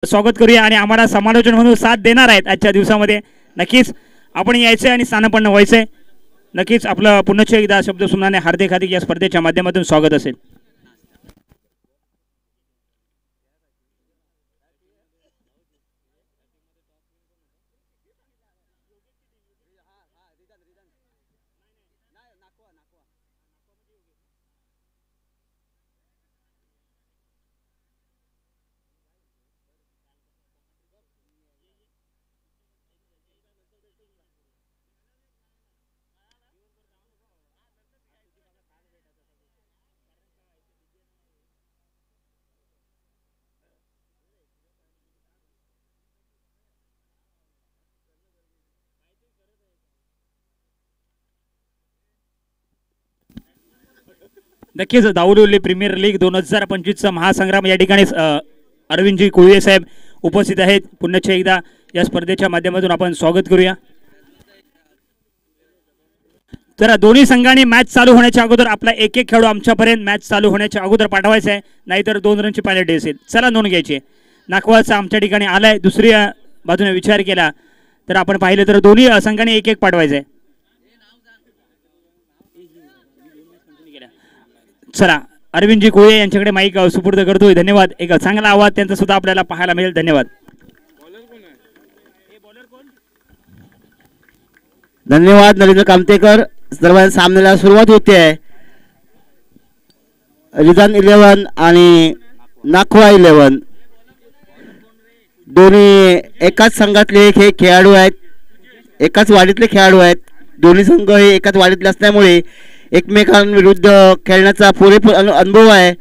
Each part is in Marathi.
स्वागत करूया आणि आम्हाला समालोचन म्हणून साथ देणार आहेत आजच्या दिवसामध्ये. नक्कीच आपण यायचं आणि स्थानपन्न व्हायचंय. नक्कीच आपलं पुन्हा एकदा शब्द सुमनाने हार्दिक हार्दिक या स्पर्धेच्या माध्यमातून स्वागत असेल. नक्कीच दाऊली प्रीमियर लीग 2025चा महासंग्राम या ठिकाणी अरविंदजी कोळी साहेब उपस्थित आहेत. पुन्हा एकदा या स्पर्धेच्या माध्यमातून आपण स्वागत करूया. तर दोन्ही संघांनी मॅच चालू होण्याच्या अगोदर आपला एक एक खेळाडू आमच्यापर्यंत मॅच चालू होण्याच्या अगोदर पाठवायचा आहे, नाहीतर 2 रनची पेनल्टी असेल. चला नोंद घ्यायची. नाकवाचा आमच्या ठिकाणी आलाय. दुसरी बाजूने विचार केला तर आपण पाहिलं तर दोन्ही संघांनी एक एक पाठवायचं आहे. चला अरविंदजी कोळे यांच्याकडे माईक सुपूर्द करतोय. धन्यवाद. एक चांगला आवाज त्यांचा सुद्धा आपल्याला पाहायला मिळेल. धन्यवाद. धन्यवाद नरेंद्र कामतेकर. सर्वांना सामन्याला सुरुवात होते आहे. रिझान 11 आणि नाखवा 11 दोन्ही एकाच संघातले हे खेळाडू आहेत, एकाच वाडीतले खेळाडू आहेत. दोन्ही संघ हे एकाच वाडीतले असल्यामुळे एकमेकांविरुद्ध खेळण्याचा पुरेपूर अनुभव आहे.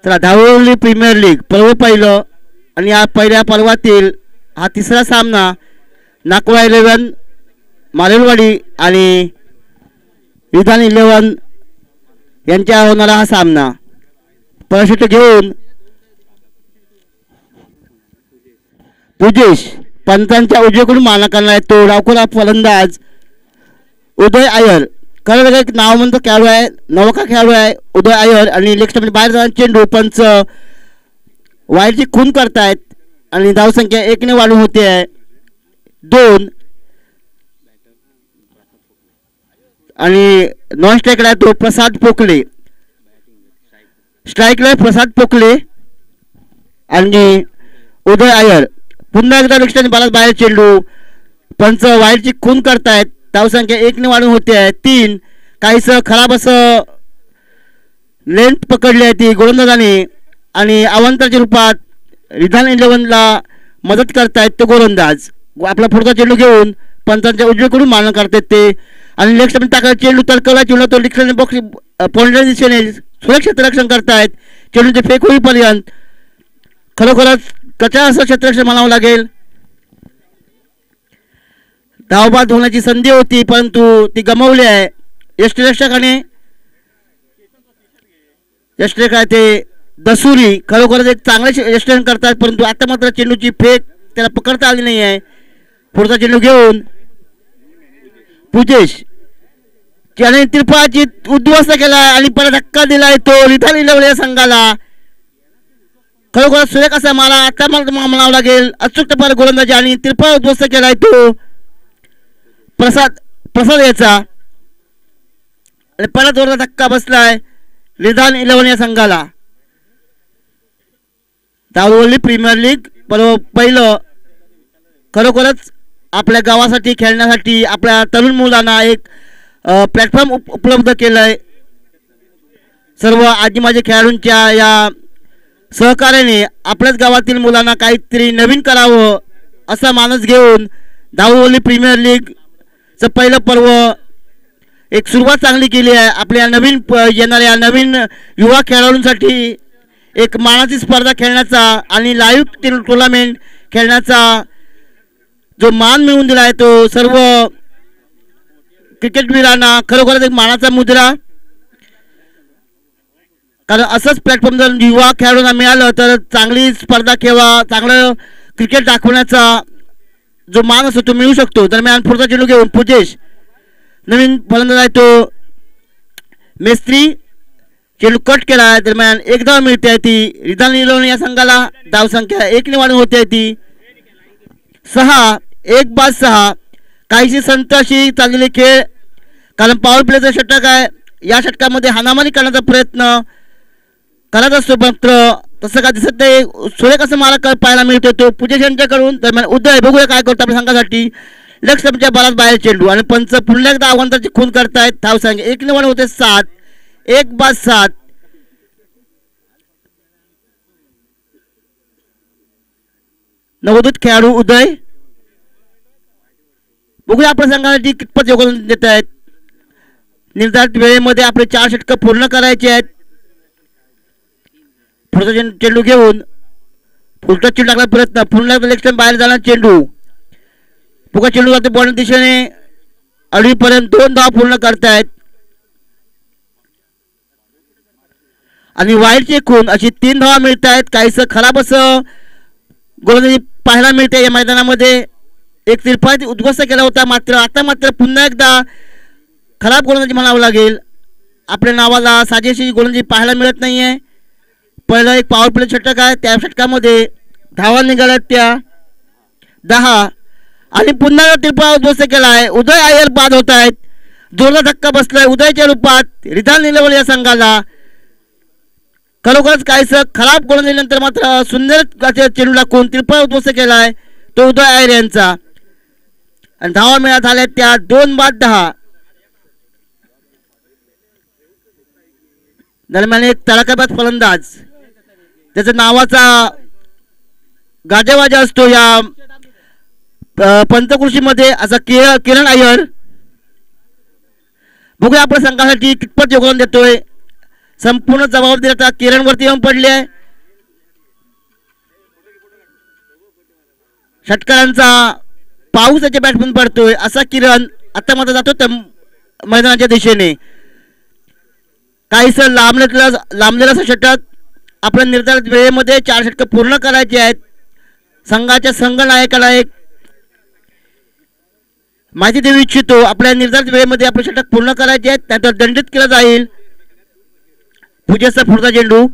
तर दाऊली प्रीमियर लीग पर्व पहिलं आणि या पहिल्या पर्वातील हा तिसरा सामना नाकवा 11 मारेलवाडी आणि विधान 11 यांच्या होणारा हा सामना. पराशुट घेऊन पूजेश पंचांच्या उजवीकडून मानांकन आहे. तो डावखोरा फलंदाज उदय आयर, खरं एक नाववंत खेळाडू आहे, नवका खेळाडू आहे उदय आयर. आणि लेग स्टंप बाहेर जाऊन चेंडू पंच वाईटची खून करतायत आणि धावसंख्या 1 ने वाढून होते आहे 2. आणि नॉन स्ट्राईकला तो प्रसाद पोकले, स्ट्राईकला प्रसाद पोकले आणि उदय आयर. पुन्हा एकदा लेग स्टंप बाहेर चेंडू पंच वाईटची खून करतायत. धावसंख्या 1 ने वाढून होते आहे 3. काहीसं खराब असं लेंथ पकडली आहे ती गोलंदाजाने आणि अवंताच्या रूपात रिधान 11ला मदत करतायत तो गोलंदाज. आपला पुढचा चेंडू घेऊन पंचांच्या उजवीकडून मारण करतात ते आणि लेग स्टंप टाकायला चेंडू तडकवला. चेंडू तो लिखलेल्या बॉक्स पॉइंटच्या दिशेने सुरक्षित क्षेत्ररक्षण करतायत. चेंडूचे फेक होईपर्यंत खरोखरच कचा असं क्षेत्ररक्षण म्हणावं लागेल. धावबाद होण्याची संधी होती परंतु ती गमावली आहे. यष्टिरक्षकाने यष्टिरक्षक ते दसुरी खरोखरच एक चांगले यष्टिरक्षण करतात परंतु आता मात्र चेंडूची फेक त्याला पकडता आली नाही आहे. पुढचा चेंडू घेऊन पूजेश त्याने तिरपाची उद्ध्वस्त केला आणि परत धक्का दिलाय तो रिधान 11 या संघाला. खरोखर सुरेख असा मारा आता मला म्हणावं लागेल. अचूक टप्प्यावर गोलंदाजी आणि तिरपा उद्ध्वस्त केलाय तो प्रसाद याचा आणि परत वरचा धक्का बसलाय रिधान 11 या संघाला. दाऊली प्रीमियर लीग पहिलं खरोखरच आपल्या गावासाठी खेळण्यासाठी आपल्या तरुण मुलांना एक प्लॅटफॉर्म उपलब्ध केलंय. सर्व आजी माझे खेळाडूंच्या या सहकार्याने आपल्याच गावातील मुलांना काहीतरी नवीन करावं असा मानस घेऊन दाऊली प्रीमियर लीग चं पहिलं पर्व एक सुरुवात चांगली केली आहे. आपल्या नवीन येणाऱ्या नवीन युवा खेळाडूंसाठी एक मानाची स्पर्धा खेळण्याचा आणि लाईव्ह टुर्नामेंट खेळण्याचा जो मान मिळवून दिला आहे तो सर्व क्रिकेटवीरांना खरोखरच एक मानाचा मुद्रा. कारण असंच प्लॅटफॉर्म जर युवा खेळाडूंना मिळालं तर चांगली स्पर्धा किंवा चांगलं क्रिकेट दाखवण्याचा जो मान असतो तो मिळू शकतो. दरम्यान पुढचा चेंडू घेऊन पूजेश नवीन फलंदाज आहे तो मेस्त्री चेंडू कट केला आहे. दरम्यान एक धाव मिळते ती रिधान इलेव्हन या संघाला. धावसंख्या 1 ने वाढून होते ती 6. 1 बाद 6. काहीशी संत अशी चाललेली खेळ, कारण पॉवर प्लेचा षटक आहे. या षटकामध्ये हाणामारी करण्याचा प्रयत्न करत असतो, मात्र तसं काय दिसत नाही. सुरेख असं मारा पाहायला मिळतो तो पूजेश यांच्याकडून. दरम्यान उदय बघूया काय करतो आपल्या संघासाठी. लक्ष्मच्या बराच बाहेर चेंडू आणि पंच पुन्हा एकदा आव्हानाची खून करतायत. धावसंख्या 1 ने वाढून होते 7. 1 बाद 7. नवोदित खेळाडू उदय बघूया आपल्या संघासाठी कितपत योगदान देत आहेत. निर्धारित वेळेमध्ये आपले 4 षटकं पूर्ण करायचे आहेत. पुढचा चेंडू घेऊन फुलटच चेंडू टाकला प्रयत्न, पुन्हा लेग बाहेर जाणार चेंडू. पुका चेंडू जाते बॉल दिशेने अडीपर्यंत 2 धावा पूर्ण करतायत आणि वाईडची खून अशी 3 धावा मिळत आहेत. काहीसं खराब असं गोलंदाजी पाहायला मिळते या मैदानामध्ये. एक तिरफा उद्ध्वस्त केला होता, मात्र पुन्हा एकदा खराब गोलंदाजी म्हणावं लागेल. आपल्या नावाला साजेशी गोलंदाजी पाहायला मिळत नाहीये. पहिलं एक पॉवर प्ले षटक आहे, त्या षटकामध्ये धावा निघाल्यात त्या 10 आणि पुन्हा तिरफा उद्ध्वस्त केला आहे. उदय अय्यर बाद होत आहेत. जोरदार धक्का बसलाय उदयच्या रूपात रिधान इलेव्हन या संघाला. खरोखरच काहीसं खराब गोलंदाजीनंतर मात्र सुंदर चेंडू टाकून तिरफा उद्ध्वस्त केला आहे तो उदय अय्यर यांचा आणि धावा मिळत झाल्या त्या 2 बाद 10. दरम्यान एक तडाखाबाज फलंदाज, त्याच्या नावाचा गाजावाजा असतो या पंचकृषीमध्ये, असा किरण अय्यर. बघूया आपल्या संघासाठी कितपत योगदान देतोय. संपूर्ण जबाबदारी आता किरणवरती येऊन पडली आहे. षटकारांचा पाऊस त्याच्या बॅटमन पडतोय असा किरण आता मात्र जातो मैदानाच्या दिशेने. काहीसं लांबलेला असं षटक. आपल्या निर्धारित वेळेमध्ये 4 षटकं पूर्ण करायची आहेत. संघाच्या संघनायकाला एक माहिती देऊ इच्छितो. आपल्या निर्धारित वेळेमध्ये आपले षटक पूर्ण करायचे आहेत, त्यानंतर दंडित केलं जाईल. पूजेचा पुढचा चेंडू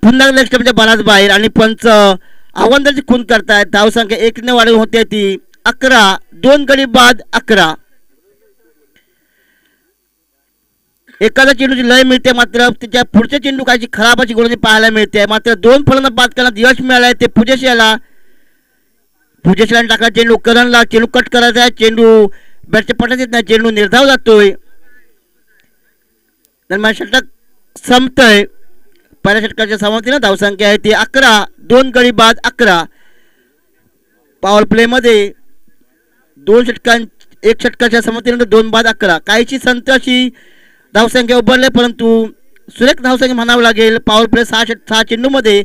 पुन्हा लेग स्टंपच्या बाणाच बाहेर आणि पंच आव्हानाची खून करतायत. धावसंख्या 1 ने वाढवून होते ती 11. 2 गडी बाद 11. एखादा चेंडूची लय मिळते, मात्र त्याच्या पुढच्या चेंडू काहीची खराब अशी गोलंदाजी पाहायला मिळते. मात्र 2 फलंदाज बाद करण्यात यश मिळालंय ते पूजेश याला. पूजेशला टाकला चेंडू करणला, चेंडू कट करायचा आहे. चेंडू बॅटच्या पटात येत नाही, चेंडू निर्धाव जातोय. दरम्यान षटक संपतय. पहिल्या षटकाच्या समाप्तीनं धावसंख्या आहे ती 11. 2 गडी बाद 11. पॉवर प्ले मध्ये 1 षटकाच्या समाप्तीनंतर 2 बाद 11. काहीची संत अशी धावसंख्या उभारली, परंतु सुरेख धावसंख्या म्हणावं लागेल. पॉवर प्ले 6 चेंडूमध्ये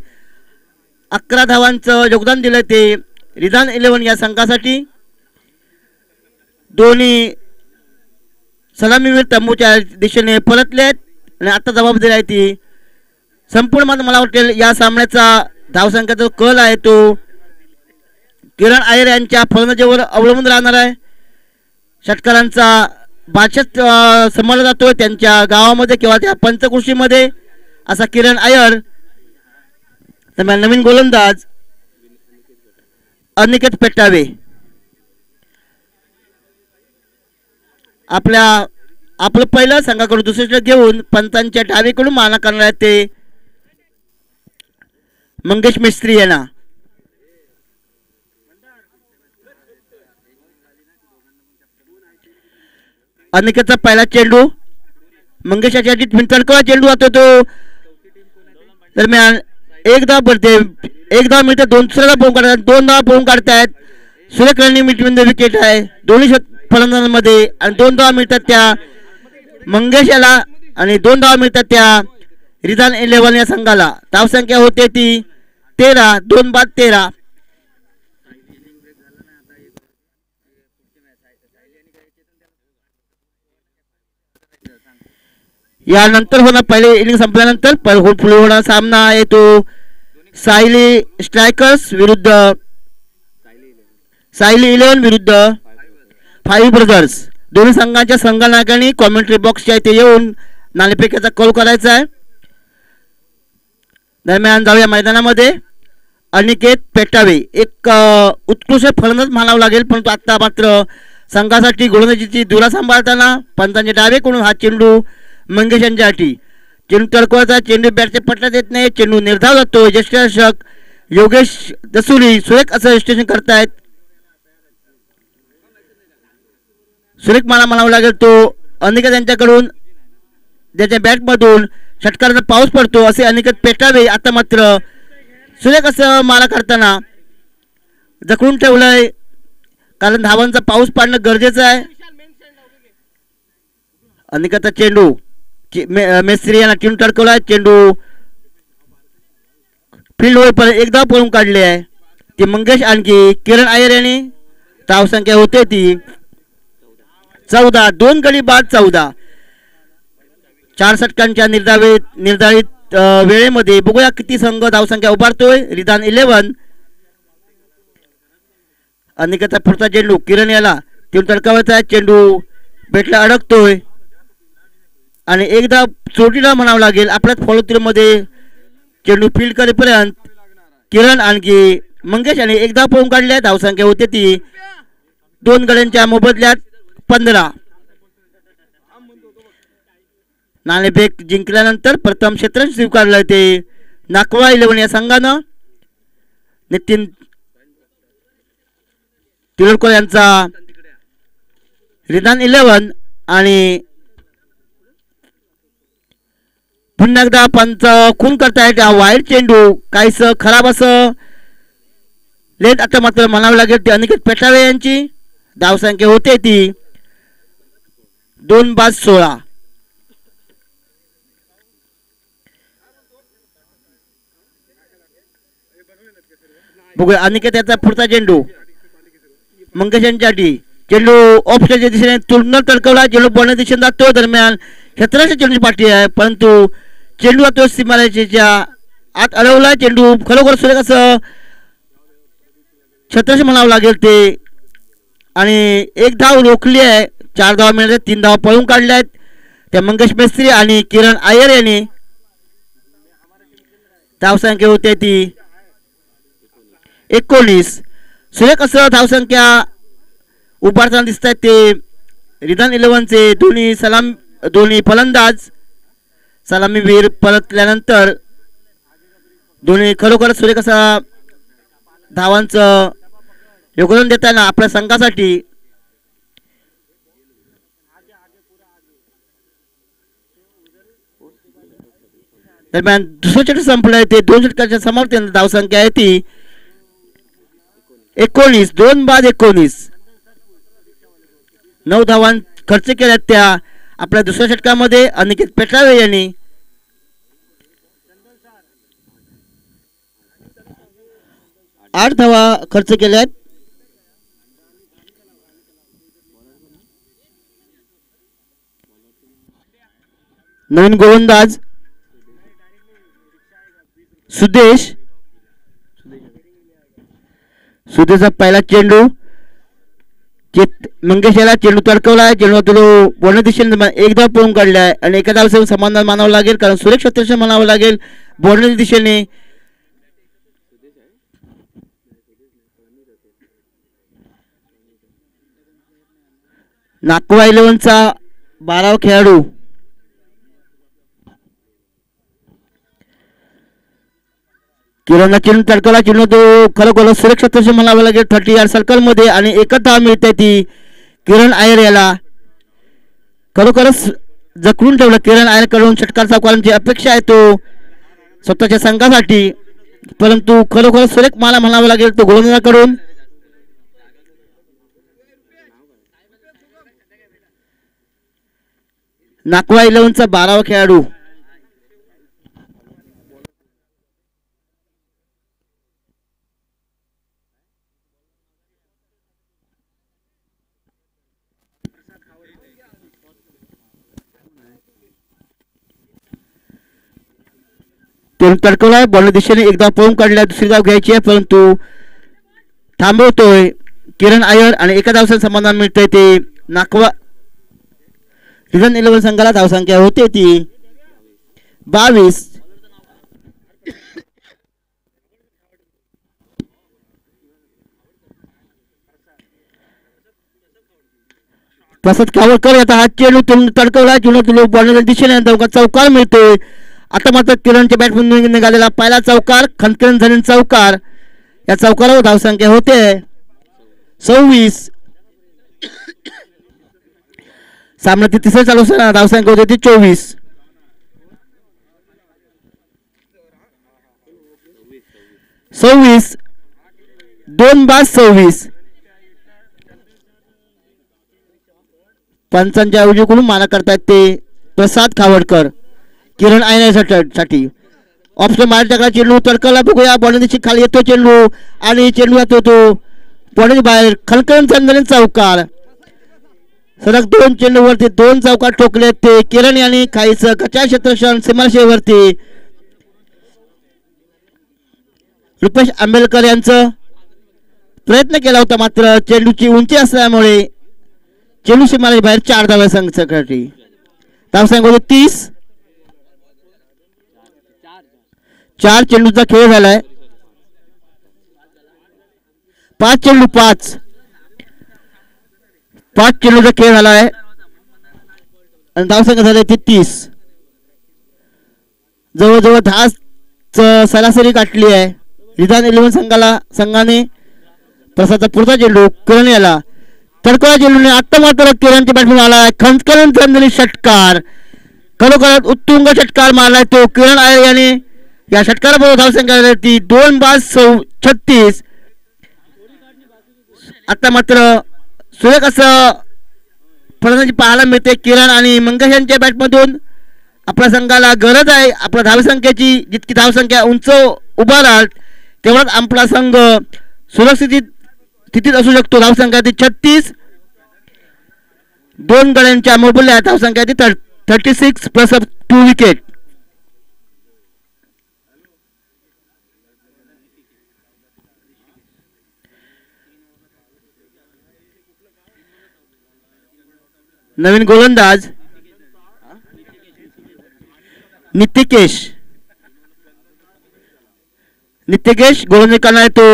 11 धावांचं योगदान दिलं ते रिधान इलेव्हन या संघासाठी. दोन्ही सलामीवीर तंबूच्या दिशेने परतले आहेत आणि आता जबाबदारी आहे ती संपूर्ण मला वाटेल या सामन्याचा धावसंख्याचा कल आहे तो किरण अय्यर यांच्या फलंदाजीवर अवलंबून राहणार आहे. षटकारांचा बादशाह समजला जातोय त्यांच्या गावामध्ये किंवा त्या पंचकृषीमध्ये असा किरण अय्यर. दरम्यान नवीन गोलंदाज अनिकेत पेटावे. आपलं पहिलं संघाकडून दुसरे षटक घेऊन पंचांच्या डावीकडून माना करणार आहेत ते मंगेश मिस्त्री यांना. अनिकेतचा पहिला चेंडू मंगेशाच्या तडकवा चेंडू जातो तो. दरम्यान 1 धाव पडते, 1 धाव मिळते. दुसऱ्याला पोहून काढतात, 2 धाव पोहून काढतायत. सुरेख रणनीतीमध्ये विकेट आहे दोन्ही फलंदाजांमध्ये आणि 2 धाव मिळतात त्या मंगेश याला आणि 2 धाव मिळतात त्या रिधान इलेव्हन या संघाला. धावसंख्या होते ती 13. 2 बाद 13. यानंतर होणार पहिले इनिंग संपल्यानंतर पुढे होणार सामना आहे तो सायली स्ट्रायकर्स विरुद्ध सायली इलेव्हन विरुद्ध 5 ब्रदर्स. दोन्ही संघांच्या संघनायकांनी कॉमेंट्री बॉक्सच्या इथे येऊन नाणेफेकीचा कौल करायचा आहे. दरम्यान जाऊया मैदानामध्ये. अनिकेत पेटावे एक उत्कृष्ट फलंदाज म्हणावं लागेल, परंतु आत्ता मात्र संघासाठी गोलंदाजीची धुरा सांभाळताना पंचांच्या डावेकडून हा चेंडू मंगेश यांच्यासाठी. चेंडू तडकवायचा, चेंडू बॅटच्या पटलात येत नाही, चेंडू निर्धाव जातो. ज्येष्ठ दर्शक योगेश दसुरी सुरेख असं रजिस्ट्रेशन करतायत. सुरेख मला म्हणावं लागेल तो अनिकेत यांच्याकडून ज्याच्या बॅटमधून षटकाराचा पाऊस पडतो असे अनिकेत पेटावे आता मात्र सुरेख असं मारा करताना जखडून ठेवलंय, कारण धावांचा पाऊस पाडणं गरजेचं आहे. अनिकेतचा चेंडू मेस्त्री यांना चेंडू तडकवलाय. चेंडू फील्ड होईपर्यंत एकदा पळून काढले आहे ते मंगेश आणखी किरण अय्यर यांनी. धावसंख्या होते ती 14. 2 गडी बाद 14. 4 षटकांच्या निर्धारित वेळेमध्ये बघूया किती संघ धावसंख्या उभारतोय. रिदान 11. अनिकेतचा पुढचा चेंडू किरण याला चेंडू तडकावायचा आहे. चेंडू बेटला अडकतोय आणि एकदा चोटीला म्हणावं लागेल. आपल्याच फॉलोथ्रूमध्ये चेंडू फील्ड करेपर्यंत किरण आणखी मंगेश यांनी एकदा पळून काढल्या. धावसंख्या होते ती 2 गड्यांच्या मोबदल्यात 15. नाणेफेक जिंकल्यानंतर प्रथम क्षेत्र स्वीकारलं ते नाकवा 11 या संघानं. नितीन तिलोडकर यांचा रिदान 11 आणि पुन्हा एकदा पंच खून करतायत. वाईट चेंडू काहीस खराब असं लेट आता मात्र म्हणावं लागेल ते अनिकेत पेटावे यांची. धावसंख्या होते ती 2 बाद 16. बघूया अनिकेत याचा पुढचा चेंडू मंगेश यांच्यासाठी. चेंडू ऑफ स्टेजच्या दिशेने तुलना तडकवला. चेंडू बॉलच्या दिशेने जातो. दरम्यान क्षेत्राच्या चेंडूची पाठी आहे, परंतु चेंडू तो सीमारेषेच्या आत अडवला. चेंडू खरोखर सुरेख असं क्षेत्राशी म्हणावं लागेल ते आणि एक धाव रोखली आहे. 4 धावा मिळाल्या, 3 धावा पळून काढल्या आहेत त्या मंगेश मेस्त्री आणि किरण अय्यर यांनी. धावसंख्या होते ती 19. सुरेख असं धावसंख्या उभारताना दिसत आहेत ते रिदान 11चे दोन्ही फलंदाज. सलामीवीर परतल्यानंतर दोन्ही खरोखरच सुरेख असा धावांचं योगदान देताना आपल्या संघासाठी दरम्यान दुसरं षटक संपलंय ते 2 षटकाच्या समाप्तीनंतर धावसंख्या आहे ती 19. 2 बाद 19. 9 धावां खर्च केल्यात त्या आपल्या दुसऱ्या षटकामध्ये अनिकेत पेटावे यांनी. आठ धावा खर्च केल्यात. नवीन गोलंदाज सुदेशचा पहिला चेंडू मंगेश याला चेंडू तडकवलाय. चेंडू तो बोलण्या दिशेने एकदा पळून काढलाय आणि एका धावसंख्येवर समाधान मानावं लागेल, कारण सुरेख क्षेत्राशी म्हणावं लागेल बोलण्याच्या दिशेने. नाकवा 11चा 12वा खेळाडू किरण चेंडू तडकवला. चेंडू तो खरोखर सुरेख क्षेत्राशी म्हणावं लागेल 30 यार्ड सर्कल मध्ये आणि एकच धाव मिळते ती किरण अय्यर याला. खरोखरच जखडून ठेवलं किरण अय्यर कडून. षटकार सावकारांची अपेक्षा आहे तो स्वतःच्या संघासाठी, परंतु खरोखर सुरेख मला म्हणावं लागेल तो गोलंदाजाकडून. नाकवा 11चा 12वा खेळाडू तडकवलाय. बॉल दिशेने एकदा पळून काढलाय. दुसरी धाव घ्यायची आहे, परंतु थांबवतोय किरण अय्यर आणि एका धावसंख्येचं समाधान मिळतंय ते नाकवा रिझन 11 संघाला धावसंख्या होते ती 22. प्रसाद कावळकर आता हा चेंडू तडकवला चेंडू बॉलच्या दिशेने चौकार मिळतोय. आता मात्र किरणच्या बॅटमधून निघालेला पहिला चौकार खनकरण झालेला चौकार. या चौकारावर धावसंख्या होते 26. सामना तिसरा चालू असताना धावसंख्या होते ती 24. सव्वीस 2-26. पंचांच्या ऐवजीकडून माना करतात ते प्रसाद खावडकर किरण आयण्यासाठी ऑप्शन मारला चेंडू तडकला बघूया बॉलची खाली येतो चेंडू आणि चेंडू येतो तो बॉलच्या बाहेर खलकरण झालेले चौकार. सलग 2 चेंडूवरती 2 चौकार ठोकले ते किरण यांनी काहीच कच्च्या क्षेत्रक्षण सीमारेषेवरती रुपेश आंबेडकर यांचं प्रयत्न केला होता मात्र चेंडूची उंची असल्यामुळे चेंडू सीमारेषे बाहेर 4 धावा संघासाठी. धावसंख्या होती 30. 4 चेंडूचा खेळ झालाय 5 चेंडू 5 चेंडूचा खेळ झालाय आणि धावसंख्या झाली ती 30. जवळजवळ 10 सरासरी गाठली आहे रिझन 11 संघाने. प्रसादचा पुढचा चेंडू किरण याला तडकळा चेंडूने आता मात्र किरणच्या बॅटमधून आला खनकरण झालेली षटकार. खरोखरच उत्तुंग षटकार मारलाय तो किरण आयर याने. या षटकाराबरोबर धावसंख्या झाली ती 2-36. आता मात्र सुरेख असं फलंदाजी पाहायला मिळते किरण आणि मंगेश यांच्या बॅटमधून. आपल्या संघाला गरज आहे आपल्या धावसंख्येची. जितकी धावसंख्या उंच उभा राहत तेवढाच आपला संघ सुरक्षित स्थितीत असू शकतो. धावसंख्या ती 36. 2 गड्यांच्या मोबदल्यात धावसंख्या ती 36 प्लस 2 विकेट. नवीन गोलंदाज नित्यकेश गोलंदाजी करणार तो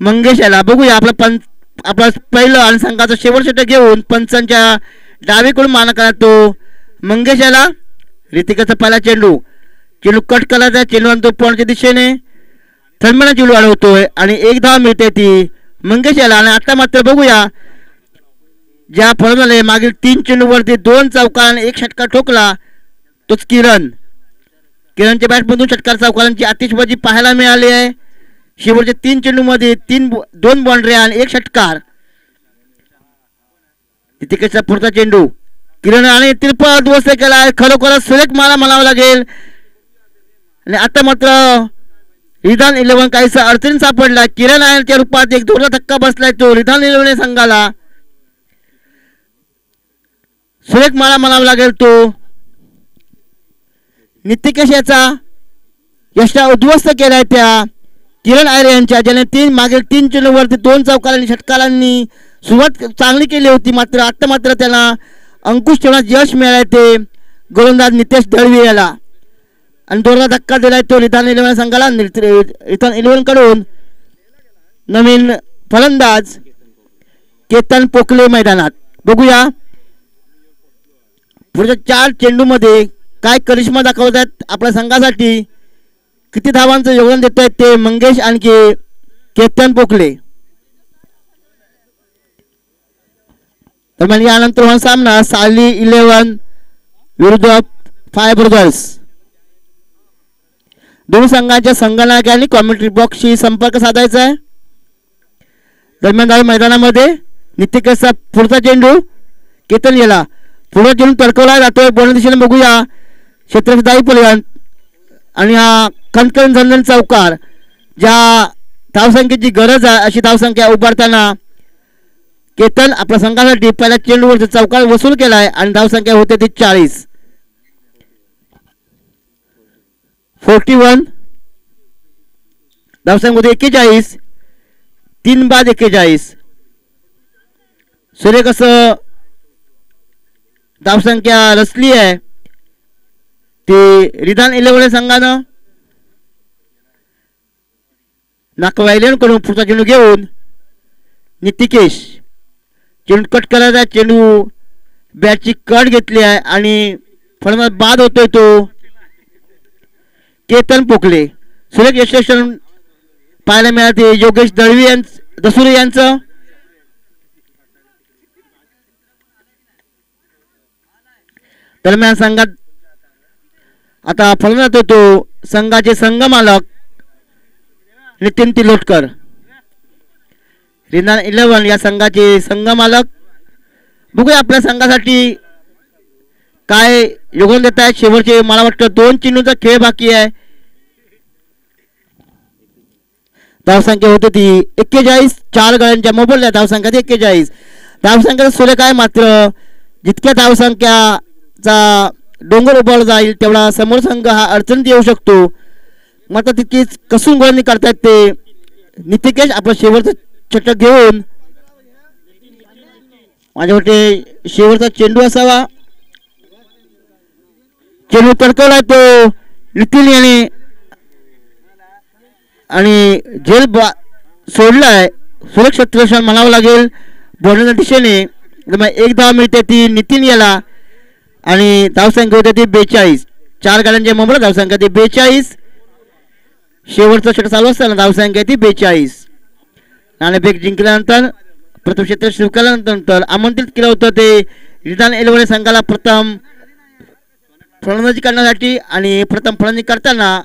मंगेश याला. बघूया आपला पहिलं आणि संघाचं शेवट षटक घेऊन पंचांच्या डावीकडून माना करा तो मंगेश याला. ऋतिकाचा पहिला चेंडू कट करायचा चेंडू तो पॉईंटच्या दिशेने थर्मना चेंडू अडवतोय आणि 1 धाव मिळते ती मंगेश याला. आणि आता मात्र बघूया ज्या फलंदाजाने मागील 3 चेंडूवरती 2 चौकार आणि 1 षटकार ठोकला तोच किरणच्या बॅटमधून षटकार चौकारांची आतिषबाजी पाहायला मिळाली आहे. शेवटच्या 3 चेंडूमध्ये 2 बाउंड्री आणि 1 षटकार. तिकडचा पुढचा चेंडू किरण आणि तिरपा उद्ध्वस्त केला. खरोखरच सुरेख मारा म्हणावं लागेल. आणि आता मात्र रिझन 11 काहीसा अडचणी सापडला. किरण आयरच्या रूपात एक जोरदार धक्का बसलाय तो रिझन 11 संघाला. सुरेख मारा म्हणावं लागेल तो. नित्यकेश याचा यष्टा उद्ध्वस्त केलाय त्या किरण आयर यांच्या ज्याने मागील 3 चेंडूवरती 2 चौकारांनी षटकारांनी सुरुवात चांगली केली होती मात्र आता मात्र त्यांना अंकुश ठेवण्यात यश मिळाले ते गोलंदाज नितेश दळवी याला. आणि जोरदार धक्का दिलाय तो रिझन 11 संघाला. रिझन 11 कडून नवीन फलंदाज केतन पोकले मैदानात. बघूया पुढच्या 4 चेंडूमध्ये काय करिश्मा दाखवतात आपल्या संघासाठी. किती धावांचं योगदान देत आहेत ते मंगेश आणखी केतन पोकले. दरम्यान यानंतर हा सामना साली 11 विरुद्ध फायर ब्रदर्स. दोन्ही संघांच्या संघनायकांनी कॉमेंट्री बॉक्सशी संपर्क साधायचा आहे. दरम्यान मैदानामध्ये नित्यकेशचा पुढचा चेंडू केतन याला पुढे चेंडू तडकवला जातोय बोलण्या दिशेने. बघूया क्षेत्रदायीपर्यंत आणि हा खनकरण झालेला चौकार. ज्या धावसंख्येची गरज आहे अशी धावसंख्या उभारताना केतन आपल्या संघासाठी पहिल्या चेंडूवरचा चौकार वसूल केलाय आणि धावसंख्या होते ती 40. 41 धावसंख्या होते 41. 3 बाद 41. सुरेख असं धावसंख्या रचली आहे ती रिदान 11 संघानं. नाकवायलेकडून पुढचा चेंडू घेऊन नितिकेश चेंडू कट करायचा. चेंडू बॅटची कट घेतली आहे आणि फळमात बाद होतोय तो केतन पोकले. सुरेख यशस्वी पाहायला मिळाले योगेश दळवी दसुरे यांचं. दरम्यान संघात आता फलंदाज होतो संघाचे संघ मालक नितीन तिलोटकर. रिदान 11 या संघाचे संघ मालक. बघूया आपल्या संघासाठी काय योगदान देत आहे. शेवटचे मला वाटतं 2 चेंडूचा खेळ बाकी आहे. धावसंख्या होती ती 41. 4 गड्यांच्या मोबदल्यात धावसंख्या 41. धावसंख्या सुरेख आहे मात्र जितक्या धावसंख्याचा डोंगर उभारला जाईल तेवढा समोर संघ हा अडचणीत येऊ शकतो. मात्र तितकीच कसून गोळणी करतायत ते नितिकेश. आपलं शेवटचं षटक घेऊन माझ्या वाटते शेवटचा चेंडू असावा. चेंडू तडकवलाय तो नितीन याने आणि झेल सोडलाय. सुरेख क्षेत्ररक्षण म्हणावं लागेल बॉलच्या दिशेने. एक धाव मिळते ती नितीन याला आणि धावसंख्या होते ती 42. 4 गाड्यांच्या मोबदल्यात धावसंख्या ती 42. शेवटचा षटक चालू असताना धावसंख्या ती 42. नाणेफेक जिंकल्यानंतर प्रथम क्षेत्र स्वीकारल्यानंतर आमंत्रित केलं होतं ते रिदान 11 संघाला प्रथम फलंदाजी करण्यासाठी आणि प्रथम फलंदाजी करताना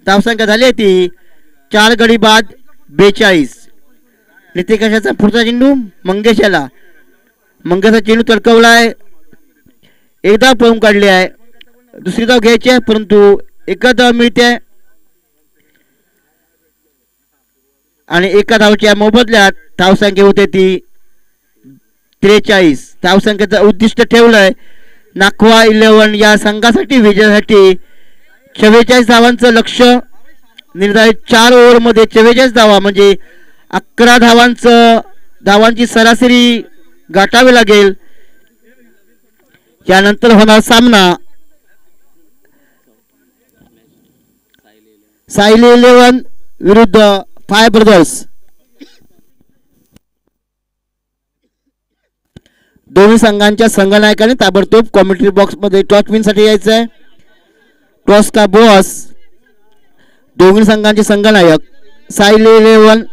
धावसंख्या झाली आहे ती 4 गडी बाद 42. नितिकेशाचा पुढचा चेंडू मंगेश याला. मंगेशचा चेंडू तडकवलाय. एक धाव पळून काढली आहे. दुसरी धाव घ्यायची आहे परंतु एका धाव मिळते आणि एका धावच्या मोबदल्यात धावसंख्या होते ती 43. धावसंख्येचं उद्दिष्ट ठेवलंय नाखवा 11 या संघासाठी विजयासाठी 44 धावांचं लक्ष निर्धारित. 4 ओव्हरमध्ये 44 धावा म्हणजे 11 धावांची सरासरी गाठावी लागेल. यानंतर होणार सामना सायली 11 विरुद्ध फाय ब्रदर्स. दोन्ही संघांच्या संघनायकाने ताबडतोब कॉमेंट्री बॉक्स मध्ये टॉस विन साठी यायचं आहे. टॉस का बॉस दोन्ही संघांचे संघनायक सायली 11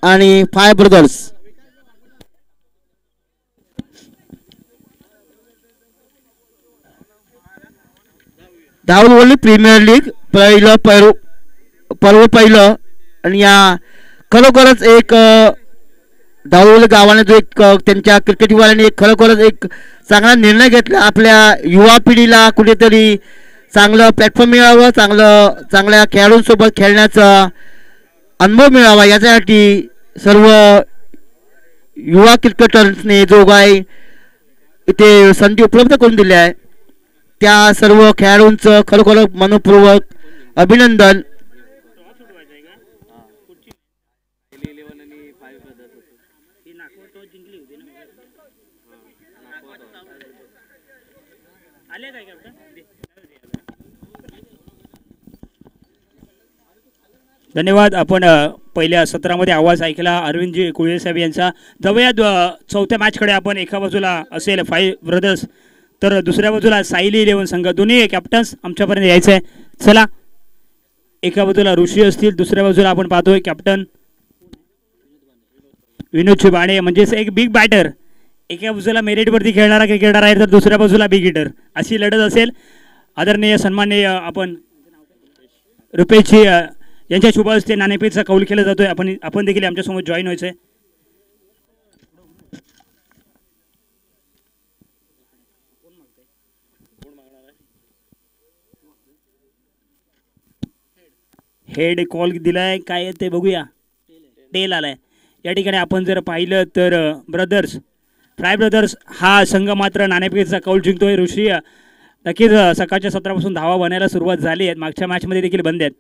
आणि फाय ब्रदर्स. धावली प्रीमियर लीग पर्व पहिलं आणि या खरोखरच एक धावली गावाने जो एक त्यांच्या क्रिकेटवाल्यांनी एक खरोखरच एक चांगला निर्णय घेतला. आपल्या युवा पिढीला कुठेतरी चांगलं प्लॅटफॉर्म मिळावं, चांगल्या खेळाडूंसोबत खेळण्याचा अनुभव मिळावा यासाठी सर्व युवा क्रिकेटर्सने जो काय इथे संधी उपलब्ध करून दिली आहे त्या सर्व खेळाडूंचं खरोखर मनपूर्वक अभिनंदन. धन्यवाद. आपण पहिल्या सत्रामध्ये आवाज ऐकला अरविंदजी कुळे साहेब यांचा. जाऊया चौथ्या मॅचकडे. आपण एका बाजूला असेल फाय ब्रदर्स तर दुसऱ्या बाजूला सायली 11 संघ. दोन्ही कॅप्टन्स आमच्यापर्यंत यायचं आहे. चला, एका बाजूला ऋषी असतील, दुसऱ्या बाजूला आपण पाहतोय कॅप्टन विनोद चिबाणे म्हणजेच एक बिग बॅटर. एका बाजूला मेरिटवरती खेळणारा क्रिकेटर आहे तर दुसऱ्या बाजूला बिग हिटर. अशी लढत असेल. आदरणीय सन्माननीय आपण रुपेशजी यांच्या शुभ हस्ते नाणेफेकचा कौल केला जातोय. आपण देखील आमच्यासमोर जॉईन व्हायचंय. हेड कॉल दिलाय काय ते बघूया. टेल आलाय. या ठिकाणी आपण जर पाहिलं तर फ्राय ब्रदर्स हा संघ मात्र नाणेफेकीचा कौल जिंकतोय. ऋषी नक्कीच सकाळच्या सत्रापासून धावा बनायला सुरुवात झाली आहे. मागच्या मॅचमध्ये देखील बंद आहेत.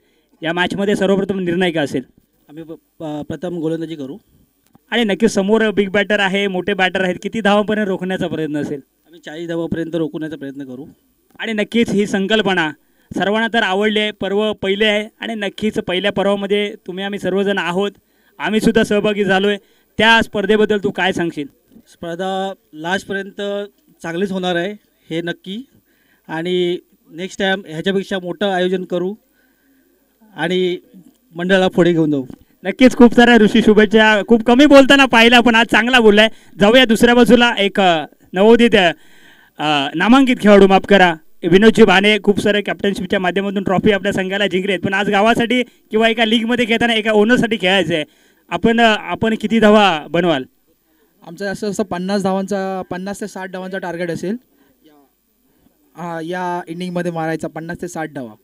या मॅचमध्ये सर्वप्रथम निर्णय काय असेल? आम्ही प्रथम गोलंदाजी करू आणि नक्कीच समोर बिग बॅटर आहे, मोठे बॅटर आहेत. किती धावांपर्यंत रोखण्याचा प्रयत्न असेल? आम्ही 40 धावापर्यंत रोखण्याचा प्रयत्न करू. आणि नक्कीच ही संकल्पना सर्वांना तर आवडली आहे. पर्व पहिले आहे आणि नक्कीच पहिल्या पर्वामध्ये तुम्ही आम्ही सर्वजण आहोत. आम्ही सुद्धा सहभागी झालो आहे. त्या स्पर्धेबद्दल तू काय सांगशील? स्पर्धा लास्टपर्यंत चांगलीच होणार आहे हे नक्की. आणि नेक्स्ट टाईम ह्याच्यापेक्षा मोठं आयोजन करू आणि मंडळाला पुढे घेऊन जाऊ. नक्कीच खूप साऱ्या ऋषी शुभेच्छा. खूप कमी बोलताना पाहिलं पण आज चांगला बोललाय. जाऊया दुसऱ्या बाजूला. एक नवोदित नामांकित खेळाडू, माफ करा, विनोदजी भाने खूप सारे कॅप्टनशिपच्या माध्यमातून ट्रॉफी आपल्या संघाला जिंकले आहेत. पण आज गावासाठी किंवा एका लीगमध्ये खेळताना एका ओनरसाठी खेळायचं आहे. आपण किती धावा बनवाल? आमचं असं 50 धावांचा 50 ते 60 धावांचा टार्गेट असेल या इनिंगमध्ये मारायचा, 50 ते 60 धावा.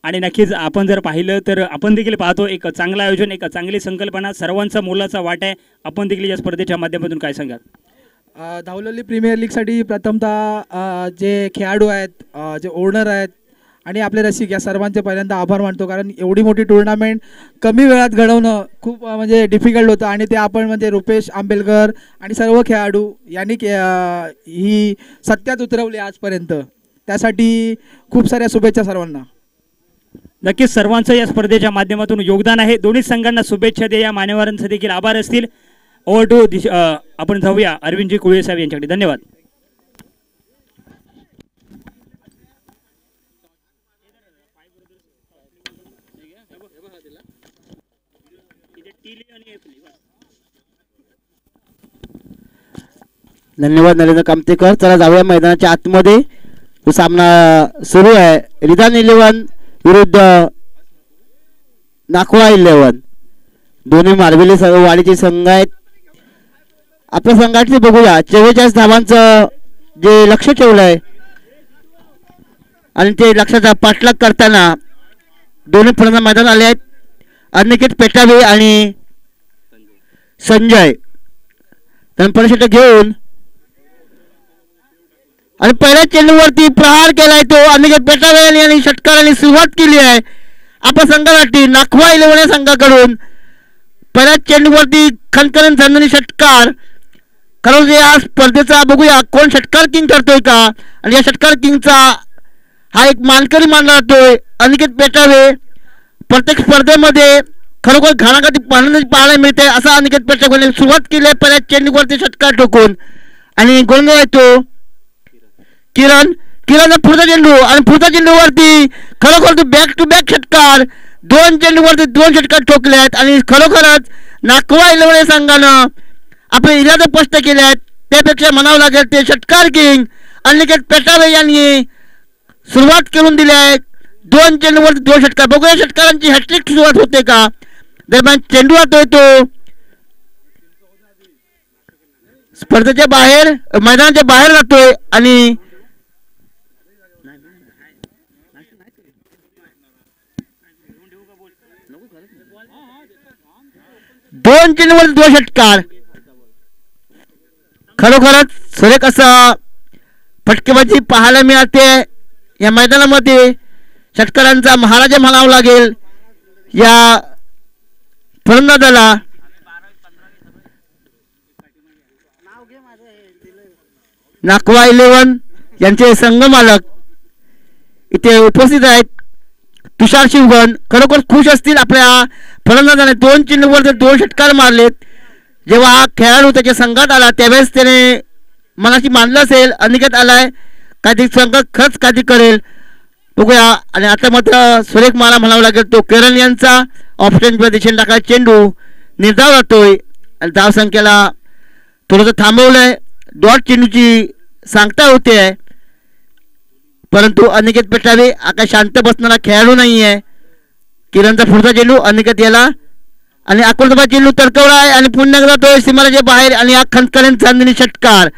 आणि नक्कीच आपण जर पाहिलं तर आपण देखील पाहतो एक चांगलं आयोजन, एक चांगली संकल्पना, सर्वांचा मोलाचा वाटा आहे. आपण देखील या स्पर्धेच्या माध्यमातून काय सांगाल? धावलेली प्रीमियर लीगसाठी प्रथमतः जे खेळाडू आहेत, जे ओनर आहेत आणि आपले रसिक, या सर्वांचे पहिल्यांदा आभार मानतो. कारण एवढी मोठी टुर्नामेंट कमी वेळात घडवणं खूप म्हणजे डिफिकल्ट होतं आणि ते आपण म्हणजे रुपेश आंबेलकर आणि सर्व खेळाडू यांनी ही सत्यात उतरवली आजपर्यंत. त्यासाठी खूप साऱ्या शुभेच्छा सर्वांना. नक्कीच सर्वांचं या स्पर्धेच्या माध्यमातून योगदान आहे. दोन्ही संघांना शुभेच्छा द्या. या मान्यवरांचे देखील आभार असतील. ओव्हर टू आपण जाऊया अरविंदजी कुळे साहेब यांच्याकडे. धन्यवाद. धन्यवाद नरेंद्र कामतेकर. चला जाऊया मैदानाच्या आतमध्ये. तो सामना सुरू आहे. रिधान 11 विरुद्ध नाखवा 11. दोन्ही मारविली वाडीचे संघ आहेत. आपल्या संघाचे बघूया. 44 धावांचं जे लक्ष ठेवलं आहे आणि ते लक्षाचा पाठलाग करताना दोन्ही फलंदाज मैदान आले आहेत. अनिकेत पेटावे आणि संजय षटक घेऊन आणि पहिल्या चेंडूवरती प्रहार केलाय तो अनिकेत पेटावे यांनी षटकाराने सुरुवात केली आहे. आपल्या संघासाठी नाखवा 11 या संघाकडून पहिल्या चेंडूवरती खनखन झंझणी षटकार. खरंच या स्पर्धेचा बघूया कोण षटकार किंग करतोय का. आणि या षटकार किंगचा हा एक मानकरी मानला जातोय अनिकेत पेटावे. प्रत्येक स्पर्धेमध्ये खरोखर घाणाघाती पाहायला मिळते. असा अनिकेत पेटावेने सुरुवात केली आहे पहिल्या चेंडूवरती षटकार ठोकून. आणि गोलंदाज आहे तो किरण. पुढचा चेंडू आणि पुढच्या चेंडूवरती खरोखर बॅक टू बॅक षटकार. 2 चेंडूवरती 2 षटकार ठोकले आहेत आणि खरोखरच नाखवा 11 संघानं आपले इरादे स्पष्ट केले आहेत. त्यापेक्षा म्हणावं लागेल ते षटकार किंग अनिकेत पेटावे यांनी सुरुवात करून दिली आहे. 2 चेंडूवरती 2 षटकार. बघूया षटकारांची हॅट्रिक सुरुवात होते का. दरम्यान चेंडू येतोय तो स्पर्धेच्या बाहेर, मैदानाच्या बाहेर जातोय आणि 2 चेंडूवरती 2 षटकार. खरोखरच सुरेख असं फटकेबाजी पाहायला मिळते या मैदानामध्ये. षटकारांचा महाराजा म्हणावं लागेल या फलंदाजाला. नाखवा 11 यांचे संघ मालक इथे उपस्थित आहेत. तुषार शिवगण खरोखर खुश असतील. आपल्या फलंदाजाने 2 चेंडूवर 2 षटकार मारलेत. जेव्हा हा खेळाडू त्याच्या संघात आला त्यावेळेस त्याने मनाशी मानलं असेल अनिकेत आलाय काहीतरी संघ खर्च काहीतरी करेल. बघूया. आणि आता मात्र सुरेख मारा म्हणावं लागेल तो केरळ यांचा. ऑप्शन दिशेने टाकाय चेंडू निर्धाव जातोय आणि धावसंख्येला थोडंसं थांबवलंय. डॉट चेंडूची सांगता होते आहे परंतु अनिकेत पेटावे आता शांत बसणारा खेळाडू नाही आहे. किरणचा पुढचा चेंडू अनिकेत याला आणि आकुलचा चेंडू तरकवला आहे आणि पुन्हा एकदा तो सीमारेच्या बाहेर आणि हा खनखन चांदणी षटकार.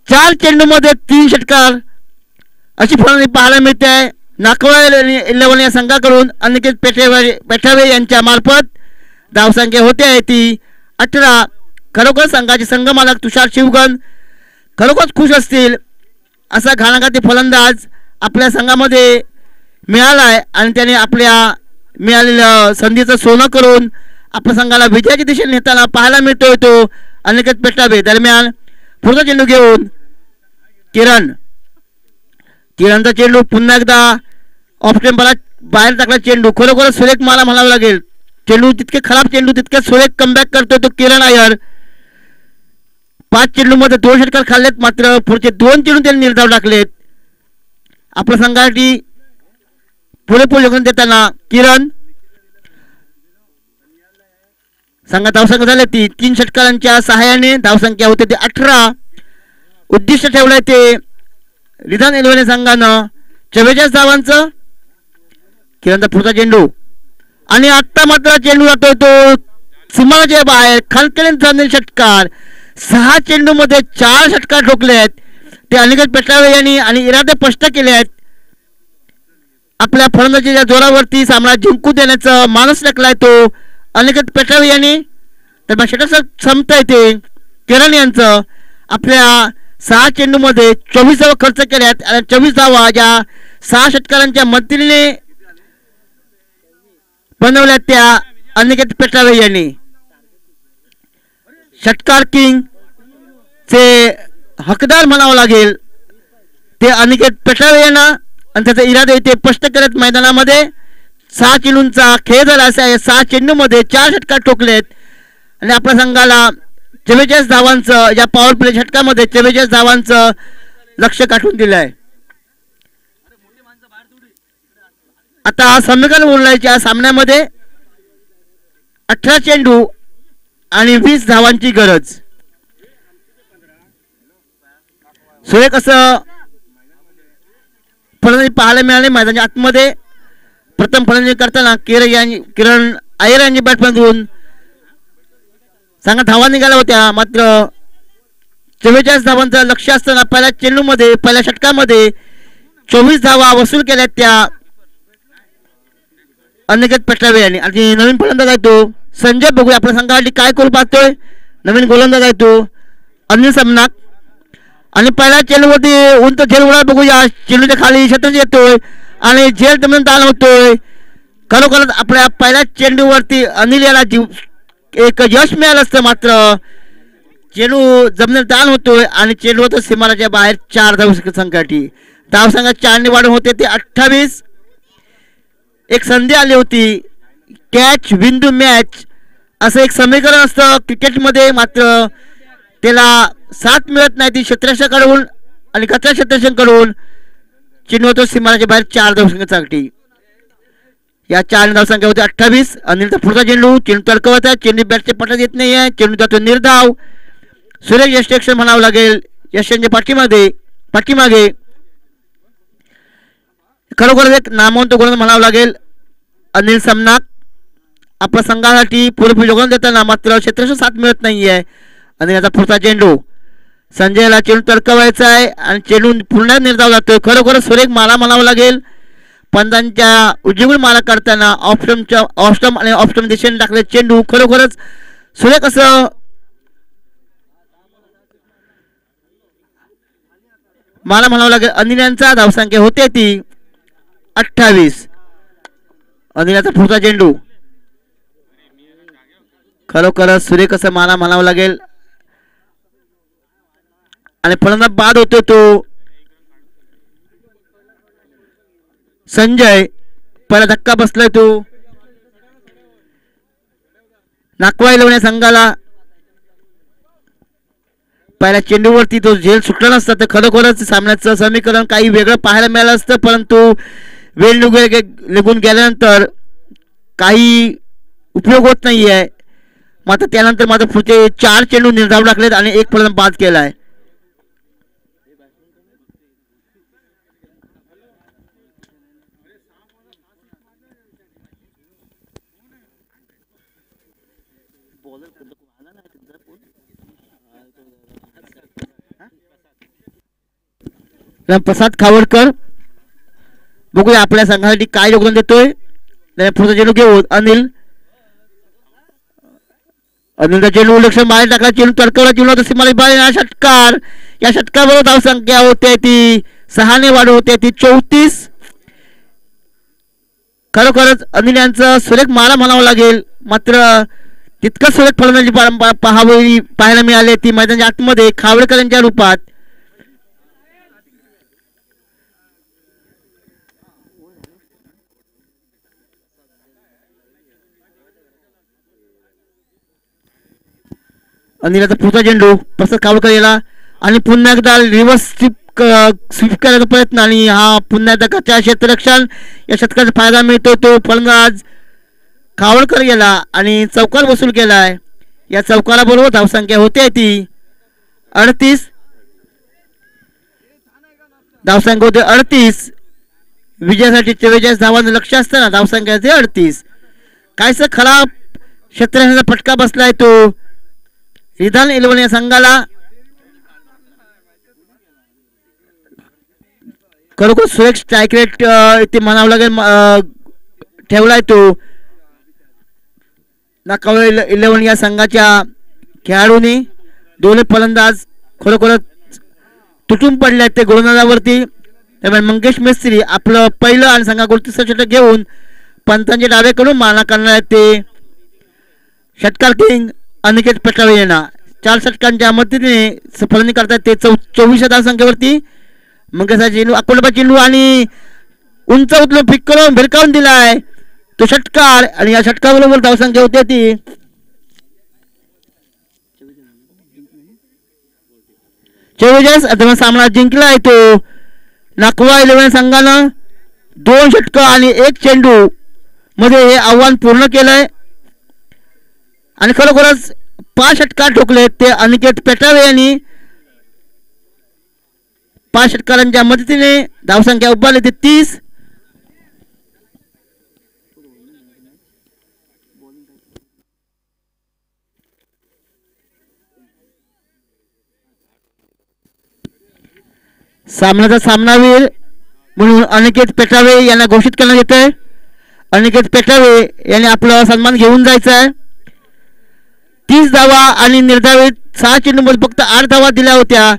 4 चेंडूमध्ये 3 षटकार अशी फलंदाजी पाहायला मिळते आहे. नाखवा 11 या संघाकडून अनिकेत पेटावे यांच्या मार्फत धावसंख्या होते आहे ती 18. खरोखर संघाचे संघमालक तुषार शिवगण खरोखर खुश असतील. असा घाणाघाती फलंदाज आपल्या संघामध्ये मिळाला आहे आणि त्याने आपल्या मिळालेल्या संधीचं सोनं करून आपल्या संघाला विजयाच्या दिशेने नेताना पाहायला मिळतोय तो अनिकेत पेटावे. दरम्यान पुढचा चेंडू घेऊन किरणचा चेंडू पुन्हा एकदा ऑफ टेम्पला बाहेर टाकला चेंडू. खरोखर सुरेख मला म्हणावं लागेल. चेंडू तितके खराब चेंडू तितके सुरेख कमबॅक करतोय तो किरण अय्यर. 5 चेंडू मध्ये 2 षटकार खाल्लेत, मात्र पुढचे 2 चेंडू त्यांनी निर्धाव टाकलेत. आपल्या संघासाठी पुरेपूर योगदान देताना किरण संघात धावसंख्या झाले ती 3 षटकारांच्या सहाय्याने धावसंख्या होते ते 18. उद्दिष्ट ठेवलंय ते रिधान 11 संघानं 44 धावांचं. किरणचा पुढचा चेंडू आणि आत्ता मात्र चेंडू जातोय तो सीमाच्या बाहेर. खालकडे षटकार. 6 चेंडू मध्ये 4 षटकार ठोकलेत. ते अनिकेत पेटाळे यांनी आणि इरादे स्पष्ट केले आहेत. आपल्या फलंदाजीच्या जोरावरती सामना जिंकू देण्याचा मानस टाकलाय तो अनिकेत पेटाळे यांनी. तर षटक संपता येते किरण यांचं. आपल्या 6 चेंडू मध्ये 24 धावा खर्च केल्यात आणि 24 धावा ज्या 6 षटकारांच्या मदतीने बनवल्या त्या अनिकेत पेटाळे यांनी. षटकार किंग चे हकदार म्हणावं लागेल ते अनिकेत पेटाळे यांना. आणि त्याचा इरादे ते स्पष्ट करत मैदानामध्ये 6 चेंडूंचा खेळ झाला असा. 6 चेंडू मध्ये 4 षटकार ठोकलेत आणि आपल्या संघाला 44 धावांचं या पॉवर प्ले षटकामध्ये 44 धावांचं लक्ष गाठून दिलं आहे. आता समीकरण बोलायच्या सामन्यामध्ये 18 चेंडू आणि 20 धावांची गरज. सुरेख असं फलंदाजी पाहायला मिळाले मैदानाच्या आतमध्ये. प्रथम फलंदाजी करताना किरण अय्यर यांची बॅटमधून चांगल्या धावा निघाल्या होत्या, मात्र 44 धावांचं लक्ष असताना पहिल्या चेंडूमध्ये पहिल्या षटकामध्ये 24 धावा वसूल केल्या त्या अनिकेत पेटाळे यांनी. आणि नवीन फलंदाज आहे तो संजय. बघूया आपल्या संघासाठी काय करू पाहतोय. नवीन गोलंदाज आहे तो अनिल समनाक. आणि पहिल्या चेंडूवरती उंच झेल उडा बघूया. चेंडूच्या खाली शतक येतोय आणि झेल जमीन ताण होतोय. खरोखरच आपल्या पहिल्या चेंडूवरती अनिल याला एक यश मिळालं असतं, मात्र चेंडू जमिनीत ताण होतोय आणि चेंडू होतो सीमाराच्या बाहेर. 4 धावसंख्येसाठी धावसंख्या 4 वाढून होते ते 28. एक संधी आली होती कॅच विन द मॅच असं एक समीकरण असतं क्रिकेटमध्ये, मात्र त्याला साथ मिळत नाही ती क्षेत्ररक्षकाकडून आणि कचरा क्षेत्ररक्षकाकडून. चेंडू होतो सीमाराच्या बाहेर 4 धावसंख्येसाठी. या 4 धावसंख्या होती 28. अनिलचा पुढचा चेंडू तडकवत आहे. चेंडू बॅटच्या पटात येत नाही आहे. चेंडू जातो निर्धाव. सुरेश यष्टेक्षण म्हणावं लागेल यशांच्या पाठीमागे खरोखर एक नामवंत गोलंदाज म्हणावं लागेल अनिल समनाक. आपल्या संघासाठी पुरेपूर योगदान देताना मात्र क्षेत्ररक्षक साथ मिळत नाहीये. आणि याचा पुढचा चेंडू संजयला चेंडू तडकवायचा आहे आणि चेंडू पुन्हा निर्धाव जातोय. खरोखर सुरेख मारा म्हणावं लागेल. पंधांच्या उजवीकडून मारा करताना ऑफस्टम आणि ऑफस्टम दिशेने टाकले चेंडू. खरोखरच सुरेख असं मला म्हणावं लागेल. अनिल यांचा धावसंख्या होते ती 28. अनिलाचा पुढचा चेंडू खरोखरच सुरेख असं मला म्हणावं लागेल आणि फलंदाज बाद होतो तो संजय. पहिला धक्का बसलाय तो नाकवाई लावण्या संघाला. पहिल्या चेंडूवरती तो झेल सुटला नसता तर खरोखरच सामन्याचं समीकरण काही वेगळं पाहायला मिळालं असतं, परंतु वेळ निघून गेल्यानंतर काही उपयोग होत नाहीये. मात्र त्यानंतर मात्र पुढचे 4 चेंडू निर्धाव टाकलेत आणि एक फलंदाज बाद केलाय. प्रसाद खावडकर बघूया आपल्या संघासाठी काय योगदान देतोय. पुढचा चेंडू घेऊ अनिलचा चेंडू लक्ष बाहेर टाकला. चेंडू तडकवला. चेंडू सीमाला बाहेर. षटकार. या षटकाबरोबर धावसंख्या होते ती 6 ने वाढ होते ती 34. खरोखरच अनिल यांचं सुरेख मारा म्हणावं लागेल, मात्र तितकं सुरेख फलंदाजी पाहायला मिळाले ती मैदानाच्या आतमध्ये खावडकर यांच्या रूपात. अनिलाचा पुढचा चेंडू प्रसाद कावळकर याला आणि पुन्हा एकदा रिव्हर्स स्वीप करायचा प्रयत्न आणि हा पुन्हा एकदा कच्च्या क्षेत्ररक्षण या षटकाचा फायदा मिळतो. तो फलंदाज कावळकर गेला आणि चौकार वसूल केलाय. या चौकारा बरोबर धावसंख्या होते ती 38. धावसंख्या होते 38. विजयासाठी 44 धावांचं लक्ष असताना धावसंख्या होते 38. कायच खराब क्षेत्ररक्षणाचा फटका बसलाय तो विधान 11 या संघाला. खरोखर सुरेख स्ट्राईक रेट इथे म्हणावं लागेल ठेवलाय तो. नाकावळ 11 या संघाच्या खेळाडूंनी दोन्ही फलंदाज खरोखरच तुटून पडले आहेत ते गोलंदाजावरती. त्यामुळे मंगेश मिस्त्री आपलं पहिलं आणि संघाकडून तिसरं षटक घेऊन पंतांच्या डावेकडून माना करणार आहेत ते षटकार किंग अनिकेत पेटावे यांना. 4 षटकांच्या मदतीने फलंदाजी करतात ते 24 धावसंख्येवरती. मंगेशचा चेंडू अकोलपा चेंडू आणि उंच उचलून फिक करून भिरकावून दिलाय तो षटकार आणि या षटकाबरोबर धावसंख्या होती ती 44. आता सामना जिंकला आहे तो नाकवा 11 संघानं 2 षटक आणि 1 चेंडू मध्ये हे आव्हान पूर्ण केलंय आणि खरोखरच 5 षटकार ठोकले ते अनिकेत पेटावे यांनी. 5 षटकारांच्या मदतीने धावसंख्या उभारली ते 30. सामन्याचा सामनावीर म्हणून अनिकेत पेटावे यांना घोषित करण्यात येत आहे. अनिकेत पेटावे यांनी आपला सन्मान घेऊन जायचा आहे. 30 धावा आणि निर्धारित 6 चेंडूमध्ये फक्त 8 धावा दिल्या होत्या.